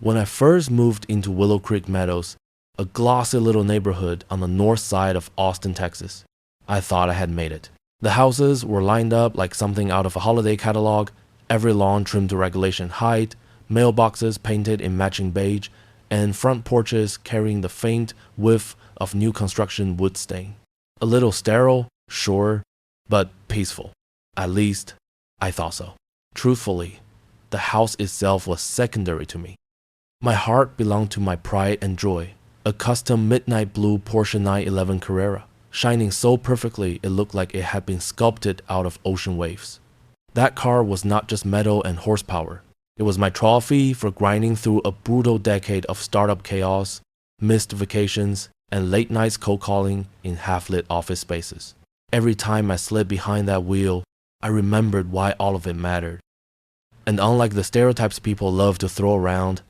When I first moved into Willow Creek Meadows, a glossy little neighborhood on the north side of Austin, Texas, I thought I had made it. The houses were lined up like something out of a holiday catalog, every lawn trimmed to regulation height, mailboxes painted in matching beige, and front porches carrying the faint whiff of new construction wood stain. A little sterile, sure, but peaceful. At least, I thought so. Truthfully, the house itself was secondary to me. My heart belonged to my pride and joy, a custom midnight blue Porsche 911 Carrera, shining so perfectly it looked like it had been sculpted out of ocean waves. That car was not just metal and horsepower. It was my trophy for grinding through a brutal decade of startup chaos, missed vacations, and late nights cold calling in half-lit office spaces. Every time I slid behind that wheel, I remembered why all of it mattered. And unlike the stereotypes people love to throw around,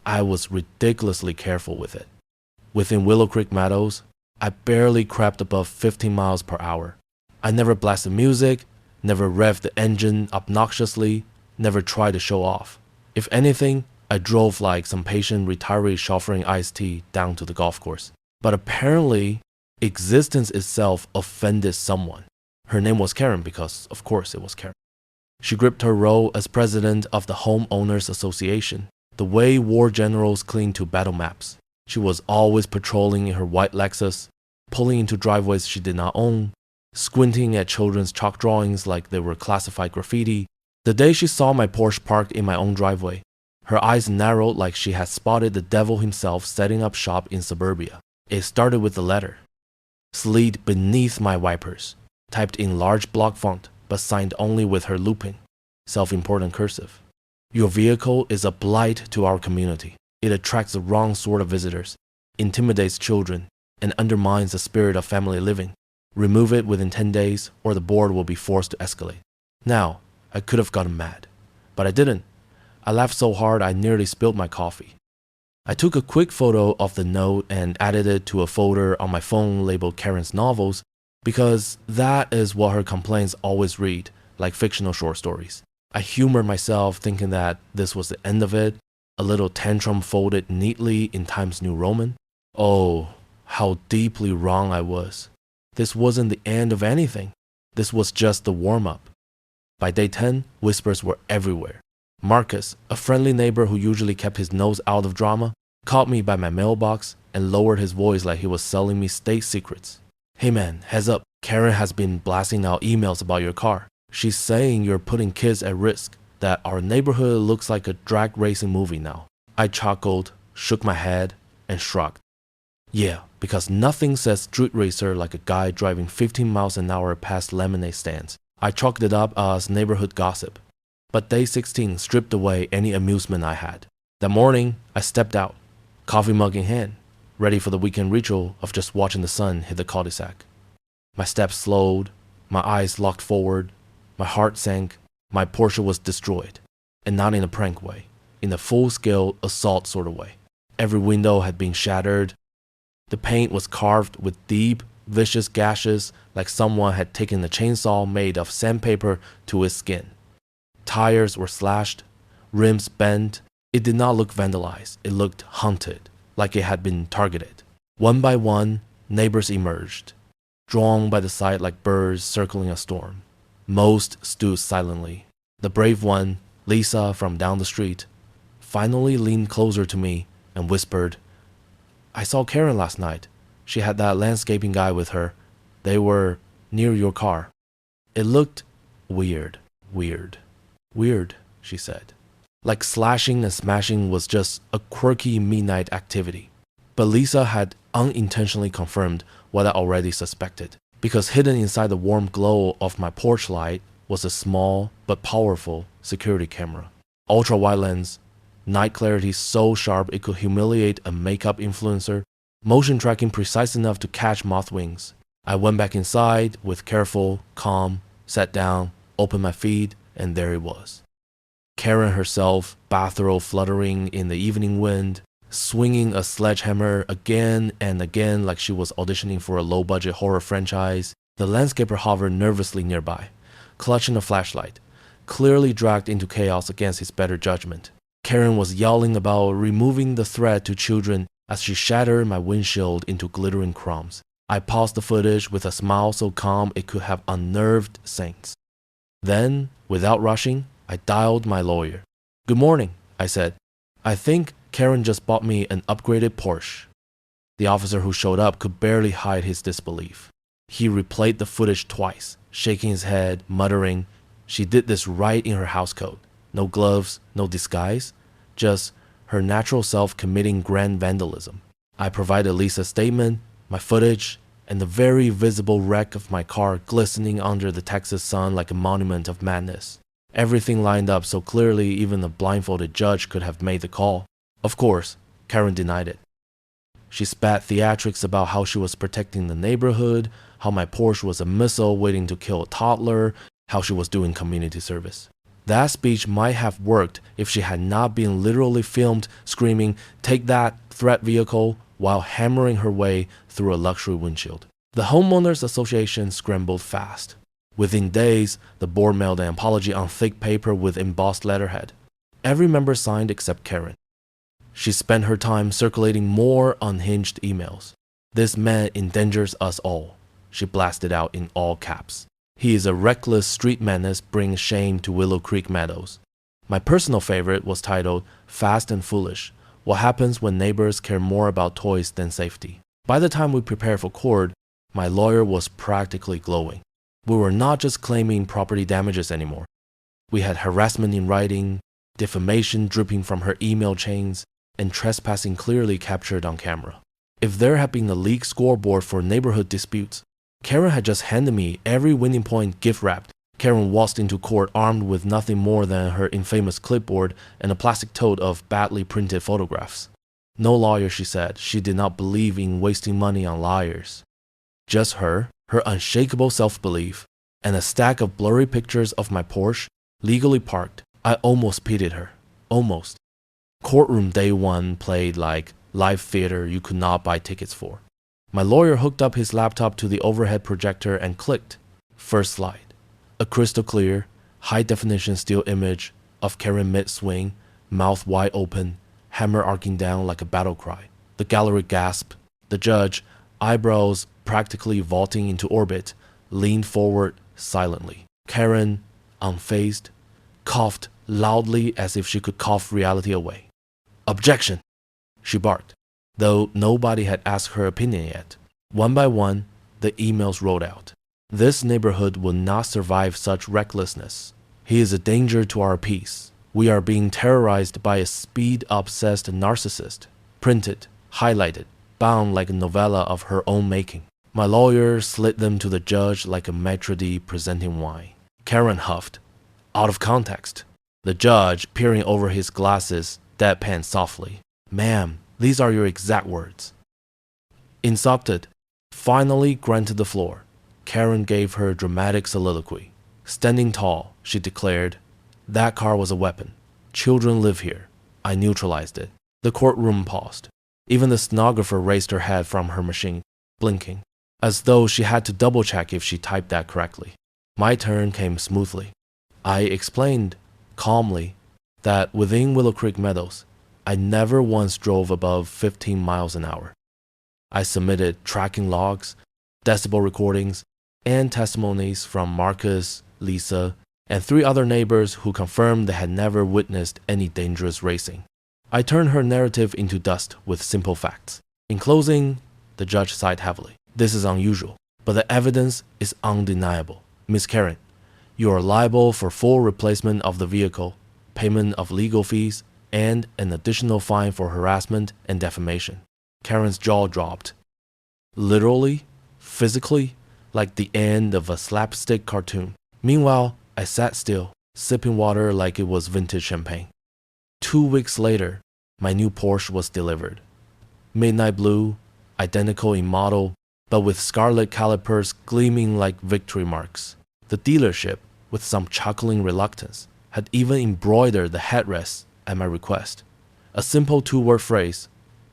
I was ridiculously careful with it. Within Willow Creek Meadows, I barely crept above 15 miles per hour. I never blasted music, never revved the engine obnoxiously, never tried to show off. If anything, I drove like some patient retiree chauffeuring iced tea down to the golf course. But apparently, existence itself offended someone. Her name was Karen because, of course, it was Karen. She gripped her role as president of the Homeowners Association, the way war generals cling to battle maps. She was always patrolling in her white Lexus, pulling into driveways she did not own, squinting at children's chalk drawings like they were classified graffiti. The day she saw my Porsche parked in my own driveway, her eyes narrowed like she had spotted the devil himself setting up shop in suburbia. It started with a letter, slid beneath my wipers, typed in large block font, but signed only with her looping, self-important cursive. Your vehicle is a blight to our community. It attracts the wrong sort of visitors, intimidates children, and undermines the spirit of family living. Remove it within 10 days, or the board will be forced to escalate. Now, I could have gotten mad, but I didn't. I laughed so hard I nearly spilled my coffee. I took a quick photo of the note and added it to a folder on my phone labeled Karen's Novels, because that is what her complaints always read, like fictional short stories. I humored myself thinking that this was the end of it, a little tantrum folded neatly in Times New Roman. Oh, how deeply wrong I was. This wasn't the end of anything. This was just the warm-up. By day 10, whispers were everywhere. Marcus, a friendly neighbor who usually kept his nose out of drama, caught me by my mailbox and lowered his voice like he was selling me state secrets. Hey man, heads up, Karen has been blasting out emails about your car. She's saying you're putting kids at risk, that our neighborhood looks like a drag racing movie now. I chuckled, shook my head, and shrugged. Yeah, because nothing says street racer like a guy driving 15 miles an hour past lemonade stands. I chalked it up as neighborhood gossip. But day 16 stripped away any amusement I had. That morning, I stepped out, coffee mug in hand, ready for the weekend ritual of just watching the sun hit the cul-de-sac. My steps slowed, my eyes locked forward, my heart sank. My Porsche was destroyed, and not in a prank way, in a full-scale assault sort of way. Every window had been shattered. The paint was carved with deep, vicious gashes like someone had taken a chainsaw made of sandpaper to its skin. Tires were slashed, rims bent. It did not look vandalized. It looked haunted, like it had been targeted. One by one, neighbors emerged, drawn by the sight like birds circling a storm. Most stood silently. The brave one, Lisa from down the street, finally leaned closer to me and whispered, I saw Karen last night. She had that landscaping guy with her. They were near your car. It looked weird, she said. Like slashing and smashing was just a quirky midnight activity. But Lisa had unintentionally confirmed what I already suspected, because hidden inside the warm glow of my porch light was a small but powerful security camera. Ultra-wide lens, night clarity so sharp it could humiliate a makeup influencer, motion tracking precise enough to catch moth wings. I went back inside with careful, calm, sat down, opened my feed, and there it was. Karen herself, bathrobe fluttering in the evening wind, swinging a sledgehammer again and again like she was auditioning for a low-budget horror franchise. The landscaper hovered nervously nearby, clutching a flashlight, clearly dragged into chaos against his better judgment. Karen was yelling about removing the threat to children as she shattered my windshield into glittering crumbs. I paused the footage with a smile so calm it could have unnerved saints. Then, without rushing, I dialed my lawyer. "Good morning," I said. "I think Karen just bought me an upgraded Porsche." The officer who showed up could barely hide his disbelief. He replayed the footage twice, shaking his head, muttering, "She did this right in her housecoat. No gloves, no disguise, just her natural self committing grand vandalism." I provided Lisa's statement, my footage, and the very visible wreck of my car glistening under the Texas sun like a monument of madness. Everything lined up so clearly even a blindfolded judge could have made the call. Of course, Karen denied it. She spat theatrics about how she was protecting the neighborhood, how my Porsche was a missile waiting to kill a toddler, how she was doing community service. That speech might have worked if she had not been literally filmed screaming, "Take that, threat vehicle," while hammering her way through a luxury windshield. The Homeowners Association scrambled fast. Within days, the board mailed an apology on thick paper with embossed letterhead. Every member signed except Karen. She spent her time circulating more unhinged emails. "This man endangers us all," she blasted out in all caps. "He is a reckless street menace bringing shame to Willow Creek Meadows." My personal favorite was titled "Fast and Foolish: What Happens When Neighbors Care More About Toys Than Safety." By the time we prepared for court, my lawyer was practically glowing. We were not just claiming property damages anymore. We had harassment in writing, defamation dripping from her email chains, and trespassing clearly captured on camera. If there had been a league scoreboard for neighborhood disputes, Karen had just handed me every winning point gift-wrapped. Karen waltzed into court armed with nothing more than her infamous clipboard and a plastic tote of badly printed photographs. No lawyer, she said. She did not believe in wasting money on liars. Just her unshakable self-belief, and a stack of blurry pictures of my Porsche, legally parked. I almost pitied her. Almost. Courtroom day one played like live theater you could not buy tickets for. My lawyer hooked up his laptop to the overhead projector and clicked. First slide. A crystal clear, high-definition still image of Karen mid-swing, mouth wide open, hammer arcing down like a battle cry. The gallery gasped. The judge, eyebrows practically vaulting into orbit, leaned forward silently. Karen, unfazed, coughed loudly as if she could cough reality away. "Objection!" she barked, though nobody had asked her opinion yet. One by one, the emails rolled out. "This neighborhood will not survive such recklessness. He is a danger to our peace. We are being terrorized by a speed-obsessed narcissist." Printed, highlighted, bound like a novella of her own making. My lawyer slid them to the judge like a maître d' presenting wine. Karen huffed. "Out of context." The judge, peering over his glasses, deadpanned softly. "Ma'am, these are your exact words." Insulted, finally granted the floor, Karen gave her dramatic soliloquy. Standing tall, she declared, "That car was a weapon. Children live here. I neutralized it." The courtroom paused. Even the stenographer raised her head from her machine, blinking, as though she had to double-check if she typed that correctly. My turn came smoothly. I explained, calmly, that within Willow Creek Meadows, I never once drove above 15 miles an hour. I submitted tracking logs, decibel recordings, and testimonies from Marcus, Lisa, and 3 other neighbors who confirmed they had never witnessed any dangerous racing. I turned her narrative into dust with simple facts. In closing, the judge sighed heavily. "This is unusual, but the evidence is undeniable. Miss Karen, you are liable for full replacement of the vehicle, payment of legal fees, and an additional fine for harassment and defamation." Karen's jaw dropped. Literally, physically, like the end of a slapstick cartoon. Meanwhile, I sat still, sipping water like it was vintage champagne. 2 weeks later, my new Porsche was delivered. Midnight blue, identical in model, but with scarlet calipers gleaming like victory marks. The dealership, with some chuckling reluctance, had even embroidered the headrests at my request. A simple 2-word phrase,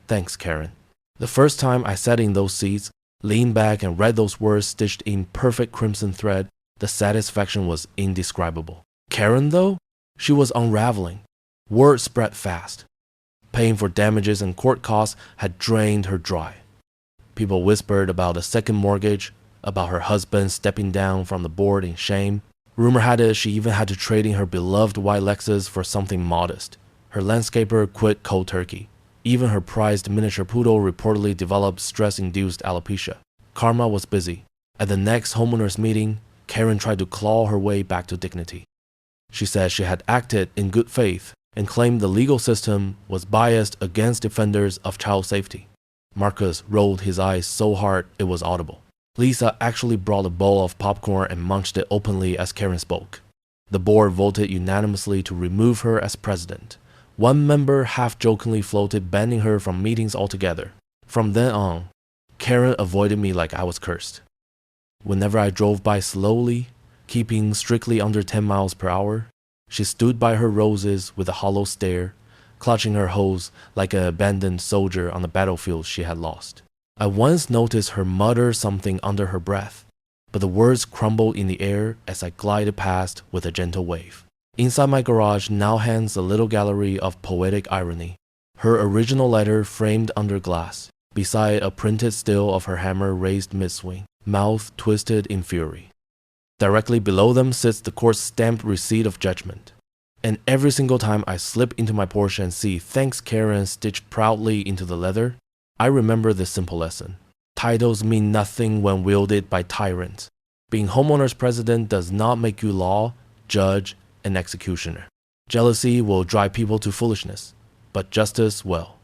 "Thanks, Karen." The first time I sat in those seats, leaned back and read those words stitched in perfect crimson thread, the satisfaction was indescribable. Karen, though? She was unraveling. Word spread fast. Paying for damages and court costs had drained her dry. People whispered about a second mortgage, about her husband stepping down from the board in shame. Rumor had it she even had to trade in her beloved white Lexus for something modest. Her landscaper quit cold turkey. Even her prized miniature poodle reportedly developed stress-induced alopecia. Karma was busy. At the next homeowners meeting, Karen tried to claw her way back to dignity. She said she had acted in good faith and claimed the legal system was biased against defenders of child safety. Marcus rolled his eyes so hard it was audible. Lisa actually brought a bowl of popcorn and munched it openly as Karen spoke. The board voted unanimously to remove her as president. One member half-jokingly floated banning her from meetings altogether. From then on, Karen avoided me like I was cursed. Whenever I drove by slowly, keeping strictly under 10 miles per hour, she stood by her roses with a hollow stare, clutching her hose like an abandoned soldier on the battlefield she had lost. I once noticed her mutter something under her breath, but the words crumbled in the air as I glided past with a gentle wave. Inside my garage now hangs a little gallery of poetic irony, her original letter framed under glass, beside a printed still of her hammer raised mid-swing, mouth twisted in fury. Directly below them sits the court's stamped receipt of judgment. And every single time I slip into my Porsche and see "Thanks Karen" stitched proudly into the leather, I remember this simple lesson. Titles mean nothing when wielded by tyrants. Being homeowners president does not make you law, judge, and executioner. Jealousy will drive people to foolishness, but justice will.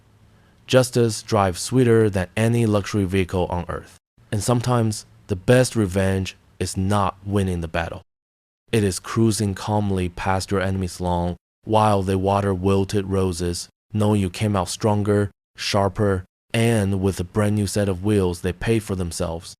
Justice drives sweeter than any luxury vehicle on earth. And sometimes the best revenge is not winning the battle. It is cruising calmly past your enemy's lawn while they water wilted roses, knowing you came out stronger, sharper, and with a brand new set of wheels they pay for themselves